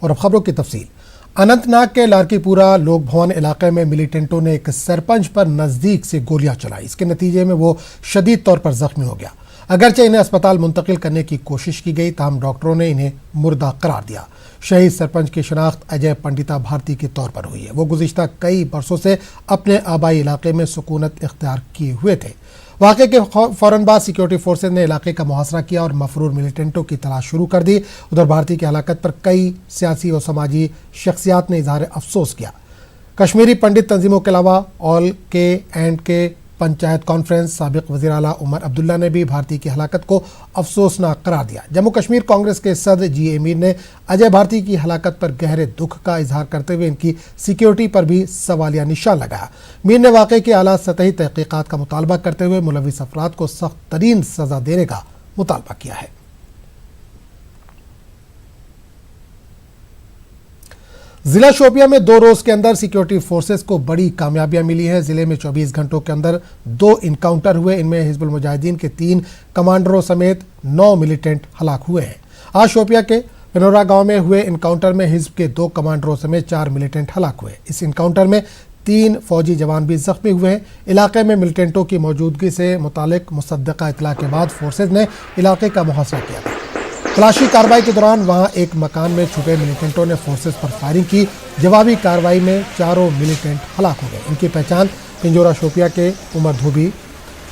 और अब खबरों की तफसील। अनंतनाग के लारकीपुरा लोक भवन इलाके में मिलिटेंटों ने एक सरपंच पर नजदीक से गोलियां चलाई। इसके नतीजे में वो शदीद तौर पर जख्मी हो गया। अगरचे इन्हें अस्पताल मुंतकिल करने की कोशिश की गई, ताहम डॉक्टरों ने इन्हें मुर्दा करार दिया। शहीद सरपंच की शनाख्त अजय पंडिता भारती के तौर पर हुई है। वो गुज़िश्ता कई बरसों से अपने आबाई इलाके में सुकूनत इख्तियार किए हुए थे। वाक़े के फौरन बाद सिक्योरिटी फोर्सेज ने इलाके का मुहासरा किया और मफरूर मिलिटेंटों की तलाश शुरू कर दी। उधर भारती की हलाकत पर कई सियासी और समाजी शख्सियात ने इजहार अफसोस किया। कश्मीरी पंडित तंजीमों के अलावा ऑल के पंचायत कॉन्फ्रेंस साबिक वज़ीर आला उमर अब्दुल्ला ने भी भारती की हलाकत को अफसोसनाक करार दिया। जम्मू कश्मीर कांग्रेस के सदर जी मीर ने अजय भारती की हलाकत पर गहरे दुख का इजहार करते हुए इनकी सिक्योरिटी पर भी सवालिया निशान लगाया। मीर ने वाक़े की आला सतही तहकीकात का मुतालबा करते हुए मुलविस अफराद को सख्त तरीन सजा देने का मुतालबा किया है। जिला शोपियां में 2 रोज के अंदर सिक्योरिटी फोर्सेस को बड़ी कामयाबियां मिली हैं। जिले में 24 घंटों के अंदर 2 इनकाउंटर हुए। इनमें हिजबुल मुजाहिदीन के 3 कमांडरों समेत 9 मिलिटेंट हलाक हुए हैं। आज शोपियां के पिनोरा गांव में हुए इनकाउंटर में हिजब के 2 कमांडरों समेत 4 मिलिटेंट हलाक हुए। इस इनकाउंटर में 3 फौजी जवान भी जख्मी हुए हैं। इलाके में मिलिटेंटों की मौजूदगी से मुतालिक मुसद्दका इतला के बाद फोर्सेज ने इलाके का मुहासरा किया था। तलाशी कार्रवाई के दौरान वहां एक मकान में छुपे मिलिटेंटों ने फोर्सेज पर फायरिंग की। जवाबी कार्रवाई में 4 मिलिटेंट हलाक हो गए। इनकी पहचान पिंजोरा शोपिया के उमर धोबी,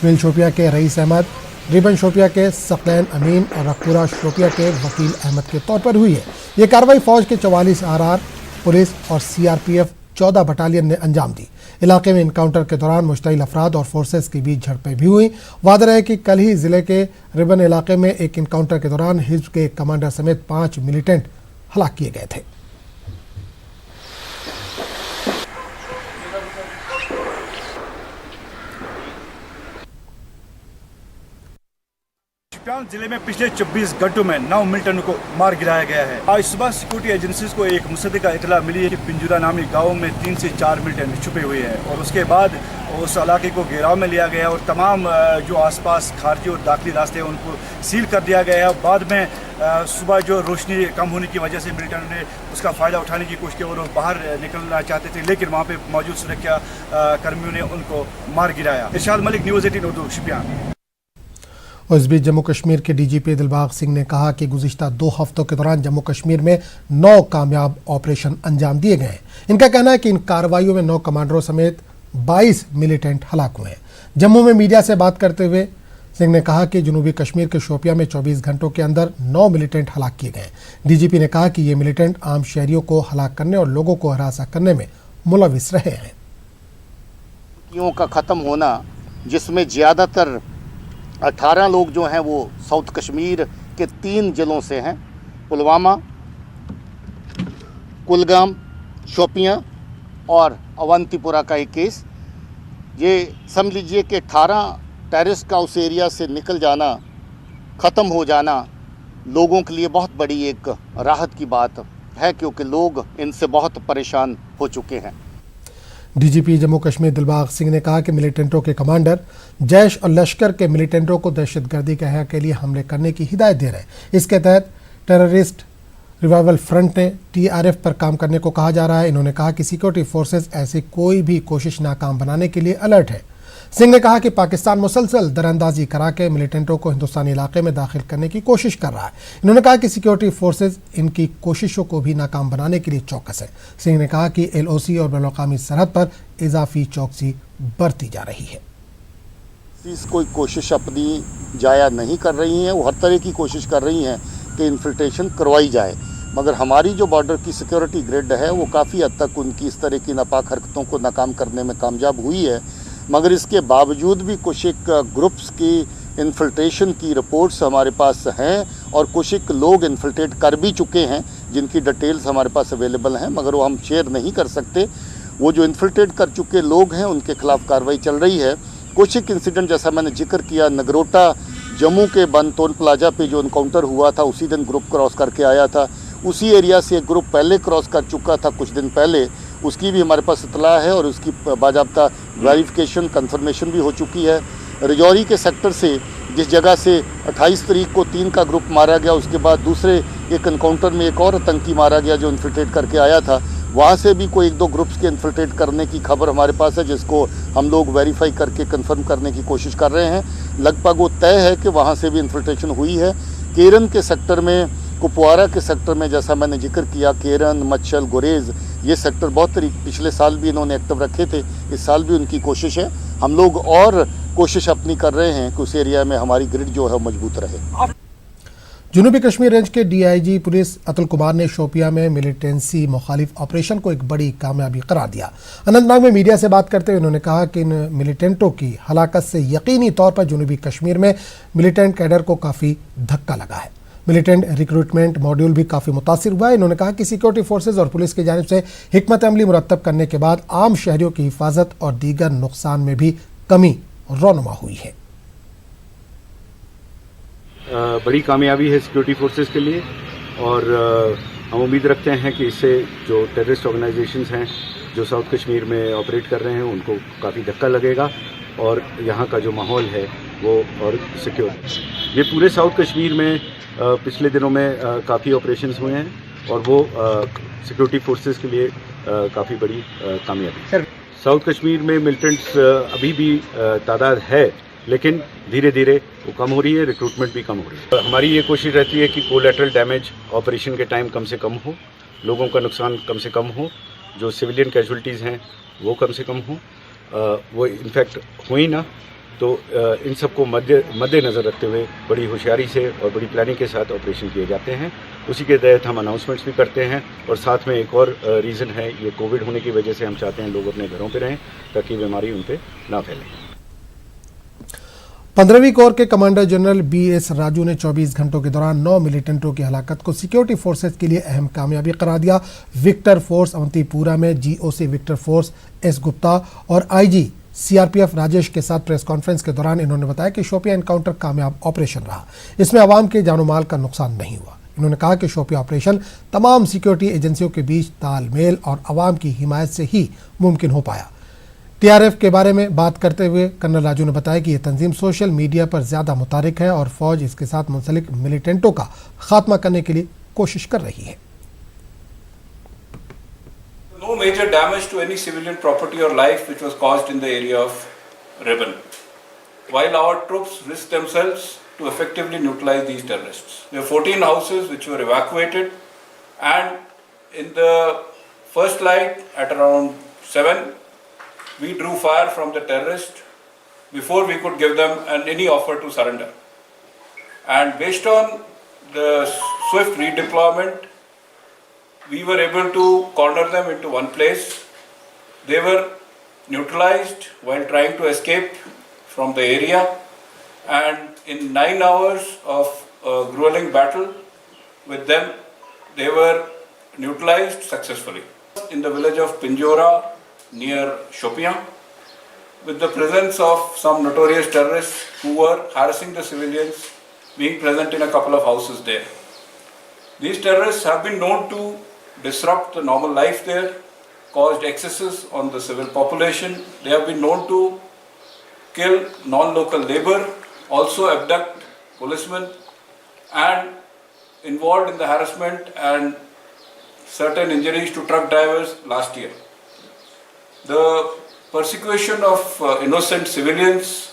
मिल शोपिया के रईस अहमद, रिबन शोपिया के सकलैन अमीन और रखपुरा शोपिया के वकील अहमद के तौर पर हुई है। ये कार्रवाई फौज के 44 RR, पुलिस और CRPF 14 बटालियन ने अंजाम दी। इलाके में इनकाउंटर के दौरान मुश्तइल अफराद और फोर्सेस के बीच झड़पें भी हुई। वादह है कि कल ही जिले के रिबन इलाके में एक इनकाउंटर के दौरान हिजब के कमांडर समेत 5 मिलिटेंट हलाक किए गए थे। जिले में पिछले 24 घंटों में 9 मिलिटेंटों को मार गिराया गया है। आज सुबह सिक्योरिटी एजेंसीज को एक मुसद्दका इतला मिली है कि पिंजूरा नामी गांव में 3 से 4 मिलिटेंट छुपे हुए हैं और उसके बाद उस इलाके को घेराव में लिया गया और तमाम जो आसपास खारजी और दाखिली रास्ते हैं उनको सील कर दिया गया है। बाद में सुबह जो रोशनी कम होने की वजह से मिलिटेंट ने उसका फ़ायदा उठाने की कोशिश की और बाहर निकलना चाहते थे, लेकिन वहाँ पे मौजूद सुरक्षा कर्मियों ने उनको मार गिराया। इरशाद मलिक, न्यूज़ 18 उर्दू, शोपियां। और इस बीच जम्मू कश्मीर के DGP दिलबाग सिंह ने कहा कि गुज़िश्ता 2 हफ्तों के दौरान जम्मू कश्मीर में 9 कामयाब ऑपरेशन अंजाम दिए गए हैं। इनका कहना है कि इन कार्रवाइयों में 9 कमांडरों समेत 22 मिलिटेंट हलाक हुए हैं। जम्मू में मीडिया से बात करते हुए सिंह ने कहा कि जनूबी कश्मीर के शोपिया में 24 घंटों के अंदर 9 मिलिटेंट हलाक किए गए। DGP ने कहा कि ये मिलिटेंट आम शहरियों को हलाक करने और लोगों को हरासा करने में मुलविस रहे हैं। का ख़त्म होना, जिसमें ज़्यादातर 18 लोग जो हैं वो साउथ कश्मीर के 3 जिलों से हैं, पुलवामा, कुलगाम, शोपियां और अवंतीपुरा का एक केस। ये समझ लीजिए कि 18 टेररिस्ट का उस एरिया से निकल जाना, ख़त्म हो जाना लोगों के लिए बहुत बड़ी एक राहत की बात है, क्योंकि लोग इनसे बहुत परेशान हो चुके हैं। DGP जम्मू कश्मीर दिलबाग सिंह ने कहा कि मिलिटेंटों के कमांडर जैश और लश्कर के मिलिटेंटों को दहशतगर्दी के अहया के लिए हमले करने की हिदायत दे रहे हैं। इसके तहत टेररिस्ट रिवाइवल फ्रंट ने TRF पर काम करने को कहा जा रहा है। इन्होंने कहा कि सिक्योरिटी फोर्सेज ऐसी कोई भी कोशिश नाकाम बनाने के लिए अलर्ट है। सिंह ने कहा कि पाकिस्तान मुसलसल दरअंदाजी करा के मिलिटेंटों को हिंदुस्तानी इलाके में दाखिल करने की कोशिश कर रहा है। इन्होंने कहा कि सिक्योरिटी फोर्सेज इनकी कोशिशों को भी नाकाम बनाने के लिए चौकस है। सिंह ने कहा कि LOC और बैनुल-अक़वामी सरहद पर इजाफी चौकसी बरती जा रही है। कोई कोशिश अपनी जाया नहीं कर रही हैं, वो हर तरह की कोशिश कर रही हैं कि इन्फिल्ट्रेशन करवाई जाए, मगर हमारी जो बॉर्डर की सिक्योरिटी ग्रिड है वो काफ़ी हद तक उनकी इस तरह की नापाक हरकतों को नाकाम करने में कामयाब हुई है। मगर इसके बावजूद भी कुछ एक ग्रुप्स की इन्फिल्ट्रेशन की रिपोर्ट्स हमारे पास हैं और कुछ एक लोग इन्फिल्ट्रेट कर भी चुके हैं, जिनकी डिटेल्स हमारे पास अवेलेबल हैं, मगर वो हम शेयर नहीं कर सकते। वो जो इन्फिल्ट्रेट कर चुके लोग हैं उनके खिलाफ कार्रवाई चल रही है। कुछ एक इंसिडेंट जैसा मैंने जिक्र किया, नगरोटा जम्मू के बनतोन प्लाजा पे जो इनकाउंटर हुआ था, उसी दिन ग्रुप क्रॉस करके आया था। उसी एरिया से एक ग्रुप पहले क्रॉस कर चुका था कुछ दिन पहले, उसकी भी हमारे पास इतला है और उसकी बाज़ाब्ता वेरिफिकेशन कंफर्मेशन भी हो चुकी है। रजौरी के सेक्टर से जिस जगह से 28 तारीख को 3 का ग्रुप मारा गया, उसके बाद दूसरे एक एनकाउंटर में एक और आतंकी मारा गया जो इन्फिल्ट्रेट करके आया था। वहाँ से भी कोई 1-2 ग्रुप्स के इन्फिल्ट्रेट करने की खबर हमारे पास है, जिसको हम लोग वेरीफाई करके कंफर्म करने की कोशिश कर रहे हैं। लगभग वो तय है कि वहाँ से भी इन्फिल्ट्रेशन हुई है। केरन के सेक्टर में, कुपवारा के सेक्टर में, जैसा मैंने जिक्र किया, केरन, मच्छल, गुरेज, ये सेक्टर बहुत पिछले साल भी इन्होंने एक्टिव रखे थे। इस साल भी उनकी कोशिश है। हम लोग और कोशिश अपनी कर रहे हैं कि उस एरिया में हमारी ग्रिड जो है मजबूत रहे। जनूबी कश्मीर रेंज के डीआईजी पुलिस अतुल कुमार ने शोपियां में मिलिटेंसी मुखालिफ ऑपरेशन को एक बड़ी कामयाबी करार दिया। अनंतनाग में मीडिया से बात करते हुए उन्होंने कहा कि इन मिलिटेंटों की हलाकत से यकीनी तौर पर जनूबी कश्मीर में मिलिटेंट कैडर को काफ़ी धक्का लगा है। मिलिटेंट रिक्रूटमेंट मॉड्यूल भी काफ़ी मुतासिर हुआ है। इन्होंने कहा कि सिक्योरिटी फोर्सेज और पुलिस की जानिब से हिकमत अमली मुरतब करने के बाद आम शहरियों की हिफाजत और दीगर नुकसान में भी कमी रौनुमा हुई है। बड़ी कामयाबी है सिक्योरिटी फोर्सेस के लिए और हम उम्मीद रखते हैं कि इससे जो टेररिस्ट ऑर्गेनाइजेशंस हैं जो साउथ कश्मीर में ऑपरेट कर रहे हैं उनको काफ़ी धक्का लगेगा और यहाँ का जो माहौल है वो और सिक्योर। ये पूरे साउथ कश्मीर में पिछले दिनों में काफ़ी ऑपरेशंस हुए हैं और वो सिक्योरिटी फोर्सेस के लिए काफ़ी बड़ी कामयाबी। साउथ कश्मीर में मिलिटेंट्स अभी भी तादाद है, लेकिन धीरे धीरे वो कम हो रही है, रिक्रूटमेंट भी कम हो रही है। हमारी ये कोशिश रहती है कि कोलैटरल डैमेज ऑपरेशन के टाइम कम से कम हो, लोगों का नुकसान कम से कम हो, जो सिविलियन कैजुअल्टीज़ हैं वो कम से कम हो, वो इनफैक्ट हो ही ना। तो इन सबको मद्देनज़र रखते हुए बड़ी होशियारी से और बड़ी प्लानिंग के साथ ऑपरेशन किए जाते हैं। उसी के तहत हम अनाउंसमेंट्स भी करते हैं और साथ में एक और रीज़न है, ये कोविड होने की वजह से हम चाहते हैं लोग अपने घरों पे रहें ताकि बीमारी उन पर ना फैले। 15वीं कोर के कमांडर जनरल BS राजू ने 24 घंटों के दौरान 9 मिलिटेंटों की हलाकत को सिक्योरिटी फोर्सेज के लिए अहम कामयाबी करार दिया। विक्टर फोर्स अवंतीपुरा में GOC Victor Force S Gupta और IG CRPF राजेश के साथ प्रेस कॉन्फ्रेंस के दौरान इन्होंने बताया कि शोपियां एनकाउंटर कामयाब ऑपरेशन रहा। इसमें आवाम के जानो माल का नुकसान नहीं हुआ। इन्होंने कहा कि शोपियां ऑपरेशन तमाम सिक्योरिटी एजेंसियों के बीच तालमेल और आवाम की हिमायत से ही मुमकिन हो पाया। TRF के बारे में बात करते हुए कर्नल राजू ने बताया कि यह तंजीम सोशल मीडिया पर ज्यादा मुतारिक है और फौज इसके साथ मुंसलिक मिलिटेंटों का खात्मा करने के लिए कोशिश कर रही है। No major damage to any civilian property or life which was caused in the area of Ribbon, while our troops risked themselves to effectively neutralize these terrorists. There were 14 houses which were evacuated, and in the first light at around 7, we drew fire from the terrorists before we could give them any offer to surrender. And based on the swift redeployment, we were able to corner them into one place. They were neutralized while trying to escape from the area, and in 9 hours of a grueling battle with them, they were neutralized successfully. In the village of Pinjora near Shopian, with the presence of some notorious terrorists who were harassing the civilians, being present in a couple of houses there. These terrorists have been known to disrupt the normal life there, caused excesses on the civil population. They have been known to kill non-local labor, also abduct policemen, and involved in the harassment and certain injuries to truck drivers last year. The persecution of innocent civilians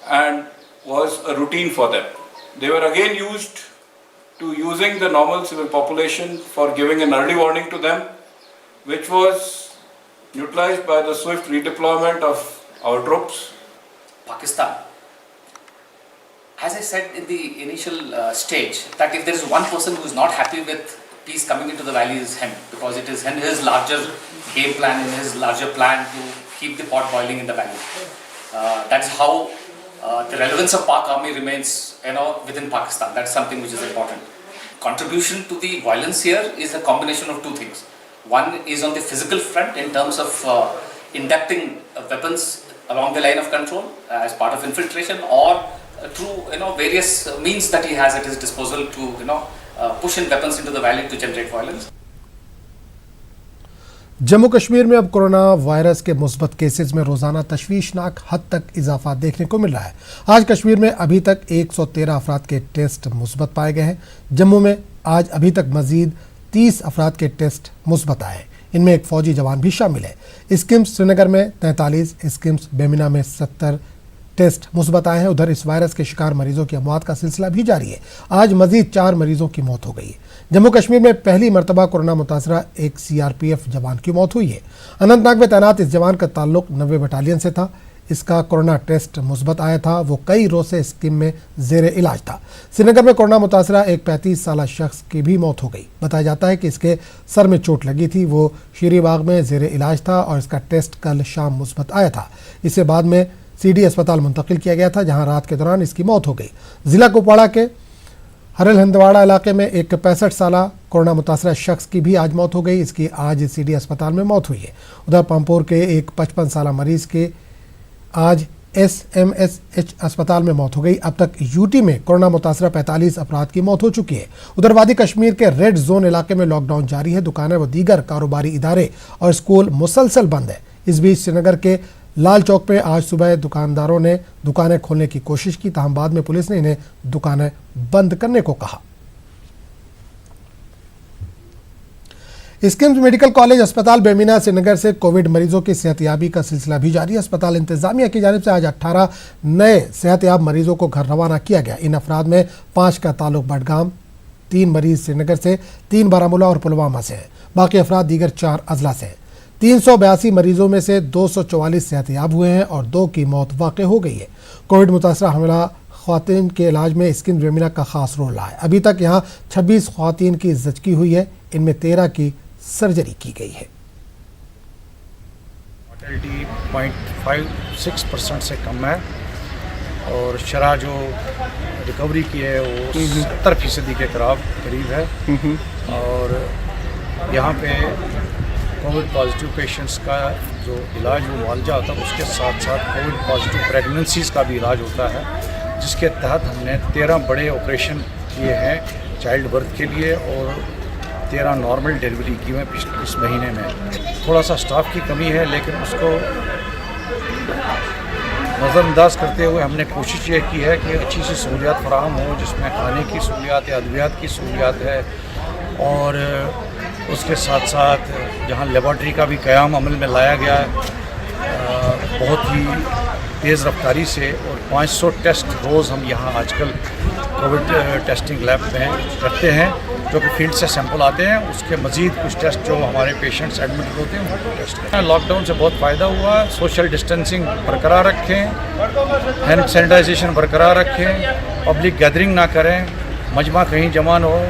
and was a routine for them. They were again used to using the normal civil population for giving an early warning to them, which was neutralized by the swift redeployment of our troops. Pakistan, as I said in the initial stage, that if there is one person who is not happy with peace coming into the valley is him, because it is in his larger game plan, in his larger plan to keep the pot boiling in the valley. That's how the relevance of Pak Army remains, within Pakistan. That's something which is important. Contribution to the violence here is a combination of two things. One is on the physical front in terms of inducting weapons along the line of control as part of infiltration, or through various means that he has at his disposal to push in weapons into the valley to generate violence. Jammu Kashmir में अब corona virus के मुस्बत cases में रोजाना तशवीशनाक हद तक इजाफा देखने को मिल रहा है। आज कश्मीर में अभी तक 113 अफराद के टेस्ट मुस्बत पाए गए हैं। जम्मू में आज अभी तक मजीद 30 अफराद के टेस्ट मुस्बत आए। इनमें एक फौजी जवान भी शामिल है। स्किम्स श्रीनगर में 43, स्किम्स बेमिना में 70 टेस्ट मुस्बत आए हैं। उधर इस वायरस के शिकार मरीजों की अमवात का सिलसिला भी जारी है। आज मजीद 4 मरीजों की मौत हो गई है। जम्मू कश्मीर में पहली मरतबा कोरोना मुतासरा एक CRPF जवान की मौत हुई है। अनंतनाग में तैनात इस जवान का ताल्लुक 90 बटालियन से था। इसका कोरोना टेस्ट मुस्बत आया था। वो कई रोज से स्कीम में जेर इलाज था। श्रीनगर में कोरोना मुतासरा एक 35 साल शख्स की भी मौत हो गई। बताया जाता है कि इसके सर में चोट लगी थी। वो शीरीबाग में जेर इलाज था और इसका टेस्ट कल शाम मुस्बत आया था। इसे बाद में CD अस्पताल मुंतकिल किया गया था, जहां रात के दौरान इसकी मौत हो गई। जिला कुपवाड़ा के हरल हिंदवाड़ा इलाके में एक 65 साल कोरोना मुतासरा शख्स की भी आज मौत हो गई। इसकी आज CD अस्पताल में मौत हुई है। उधर पामपोर के एक 55 साल मरीज के आज SMSH अस्पताल में मौत हो गई। अब तक UT में कोरोना मुतासरा 45 अफराद की मौत हो चुकी है। उधर वादी कश्मीर के रेड जोन इलाके में लॉकडाउन जारी है। दुकानें व दीगर कारोबारी इदारे और स्कूल मुसलसल बंद है। इस बीच श्रीनगर के लाल चौक पे आज सुबह दुकानदारों ने दुकानें खोलने की कोशिश की, ताहम बाद में पुलिस ने इन्हें दुकानें बंद करने को कहा। स्किम्स मेडिकल कॉलेज अस्पताल बेमिना श्रीनगर से कोविड मरीजों की सेहतयाबी का सिलसिला भी जारी है। अस्पताल इंतजामिया की जानिब से आज 18 नए सेहतयाब मरीजों को घर रवाना किया गया। इन अफराद में 5 का ताल्लुक बडगाम, 3 मरीज श्रीनगर से, 3 बारामूला और पुलवामा से हैं। बाकी अफराद दीगर 4 अजला से हैं। 382 मरीजों में से 244 सेहतयाब हुए हैं और 2 की मौत वाक़ हो गई है। कोविड मुतासरा हमला ख्वातीन के इलाज में स्किम्स बेमिना का खास रोल रहा है। अभी तक यहाँ 26 ख्वातीन की जचगी हुई है। इनमें 13 की सर्जरी की गई है। मॉर्टेलिटी 0.56% से कम है और शरह जो रिकवरी की है वो 70% के करीब है। और यहाँ पे कोविड पॉजिटिव पेशेंट्स का जो इलाज वो मुआवजा होता है, उसके साथ साथ कोविड पॉजिटिव प्रेगनेंसीज़ का भी इलाज होता है, जिसके तहत हमने 13 बड़े ऑपरेशन किए हैं चाइल्ड बर्थ के लिए और 13 नॉर्मल डिलीवरी की हुई इस महीने में। थोड़ा सा स्टाफ की कमी है, लेकिन उसको नज़रअंदाज करते हुए हमने कोशिश ये की है कि अच्छी सी सहूलियात फराहम हो, जिसमें खाने की सहूलियात है, अद्वियात की सहूलियात है और उसके साथ साथ जहाँ लेबॉर्ट्री का भी क़याम अमल में लाया गया है बहुत ही तेज़ रफ्तारी से। और 500 टेस्ट रोज़ हम यहाँ आजकल कोविड टेस्टिंग लैब में रखते हैं, जो कि फील्ड से सैंपल आते हैं। उसके मज़ीद कुछ टेस्ट जो हमारे पेशेंट्स एडमिट होते हैं उनको टेस्ट करें। लॉकडाउन से बहुत फ़ायदा हुआ। सोशल डिस्टेंसिंग बरकरार रखें, हैंड सैनिटाइजेशन बरकरार रखें, पब्लिक गैदरिंग ना करें, मजमा कहीं जमा न हो,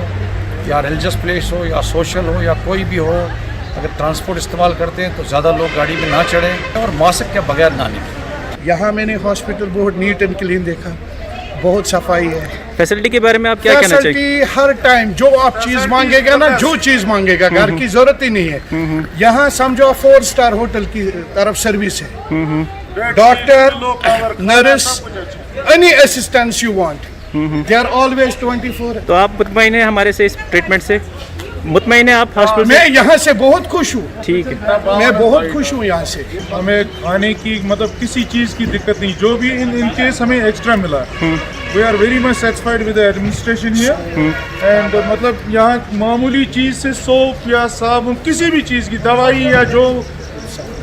या रिलीजियस प्लेस हो या सोशल हो या कोई भी हो। अगर ट्रांसपोर्ट इस्तेमाल करते हैं तो ज़्यादा लोग गाड़ी में ना चढ़ें और मास्क के बगैर ना निकलें। यहाँ मैंने हॉस्पिटल बहुत नीट एंड क्लीन देखा, बहुत सफाई है। फैसिलिटी के बारे में आप क्या कहना चाहिए? फैसिलिटी हर टाइम जो आप चीज़ मांगेगा ना, जो चीज़ मांगेगा, घर की जरूरत ही नहीं है। यहाँ समझो 4 स्टार होटल की तरफ सर्विस है। Doctor, nurse, any assistance you want, they are always 24। तो आप मुतमईन हैं हमारे से, इस ट्रीटमेंट से मुतमईन हैं आप हॉस्पिटल से? मैं यहाँ से बहुत खुश हूँ। ठीक है, मैं बहुत खुश हूँ यहाँ से। हमें खाने की मतलब किसी चीज़ की दिक्कत नहीं, जो भी इन केस हमें एक्स्ट्रा मिला, we are very much satisfied with the administration here. And मतलब यहाँ मामूली चीज़ से सोप या साबुन, किसी भी चीज़ की दवाई या जो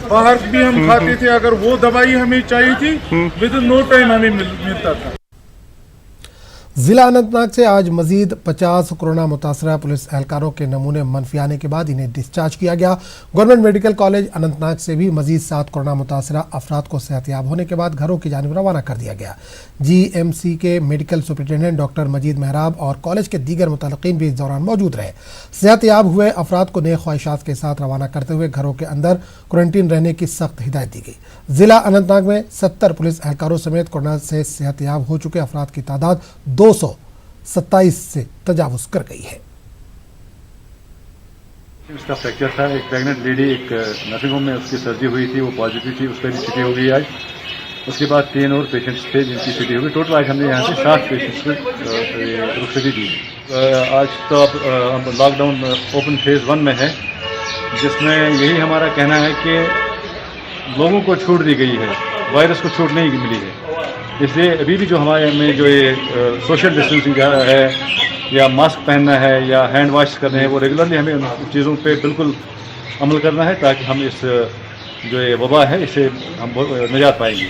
बाहर भी हम खाते थे, अगर वो दवाई हमें चाहिए थी विद इन नो टाइम हमें मिलता था। जिला अनंतनाग से आज मजीद 50 कोरोना मुतासरा पुलिस एहलकारों के नमूने मनफी आने के बाद इन्हें डिस्चार्ज किया गया। गवर्नमेंट मेडिकल कॉलेज अनंतनाग से भी मजीद 7 कोरोना मुतासरा अफराद को सेहतयाब होने के बाद घरों की जानिब रवाना कर दिया गया। GMC के मेडिकल सुपरिटेंडेंट डॉक्टर मजीद मेहराब और कॉलेज के दीगर मुतल्लिकीन भी इस दौरान मौजूद रहे। सेहतयाब हुए अफराद को नेक ख्वाहिशात के साथ रवाना करते हुए घरों के अंदर क्वारंटीन रहने की सख्त हिदायत दी गई। जिला अनंतनाग में 70 पुलिस एहलकारों समेत कोरोना से सेहतयाब हो चुके अफराद की तादाद 227 से तजावुज कर गई है। उसका फ्रैक्चर था। एक प्रेग्नेंट लेडी एक नर्सिंग होम में उसकी सर्जरी हुई थी, वो पॉजिटिव थी, उसका भी छुट्टी हो गई आज। उसके बाद 3 और पेशेंट्स थे जिनकी छुट्टी हो गई। टोटल आज हमने यहाँ से 7 पेशेंट्स को रुखसती दी। आज तो अब लॉकडाउन ओपन फेज़ 1 में है, जिसमें यही हमारा कहना है कि लोगों को छूट दी गई है, वायरस को छूट नहीं मिली है। इसलिए अभी भी जो हमारे में जो ये सोशल डिस्टेंसिंग है या मास्क पहनना है या हैंड वॉश करने हैं, वो रेगुलरली हमें उन चीज़ों पे बिल्कुल अमल करना है ताकि हम इस जो ये वबा है इसे हम निजात पाएंगे।